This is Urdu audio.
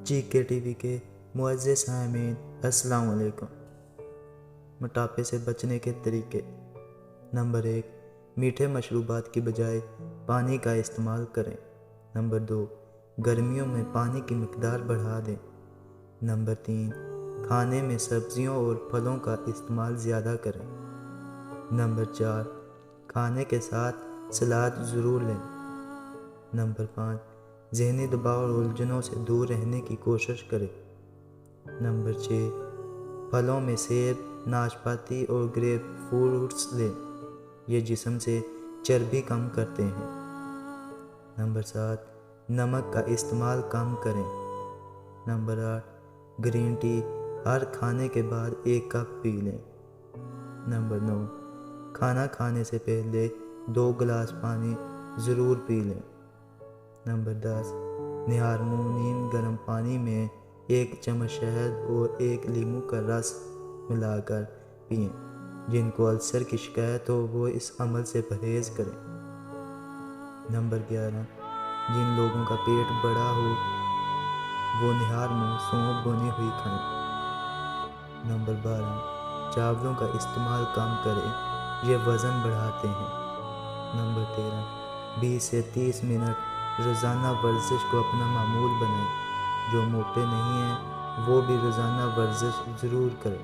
جی کے ٹی وی کے معزز سامعین السلام علیکم۔ موٹاپے سے بچنے کے طریقے۔ نمبر 1، میٹھے مشروبات کی بجائے پانی کا استعمال کریں۔ نمبر 2، گرمیوں میں پانی کی مقدار بڑھا دیں۔ نمبر 3، کھانے میں سبزیوں اور پھلوں کا استعمال زیادہ کریں۔ نمبر 4، کھانے کے ساتھ سلاد ضرور لیں۔ نمبر 5، ذہنی دباؤ اور الجھنوں سے دور رہنے کی کوشش کریں۔ نمبر 6، پھلوں میں سیب، ناشپاتی اور گریپ فروٹس لیں، یہ جسم سے چربی کم کرتے ہیں۔ نمبر 7، نمک کا استعمال کم کریں۔ نمبر 8، گرین ٹی ہر کھانے کے بعد 1 کپ پی لیں۔ نمبر 9، کھانا کھانے سے پہلے 2 گلاس پانی ضرور پی لیں۔ نمبر 10، نہار منہ نیم گرم پانی میں 1 چمچ شہد اور 1 لیموں کا رس ملا کر پئیں۔ جن کو السر کی شکایت ہو وہ اس عمل سے پرہیز کریں۔ نمبر 11، جن لوگوں کا پیٹ بڑا ہو وہ نہار منہ سونف بھونی ہوئی کھائیں۔ نمبر 12، چاولوں کا استعمال کم کریں، یہ وزن بڑھاتے ہیں۔ نمبر 13، 20 سے 30 منٹ روزانہ ورزش کو اپنا معمول بنائیں۔ جو موٹے نہیں ہیں وہ بھی روزانہ ورزش ضرور کریں۔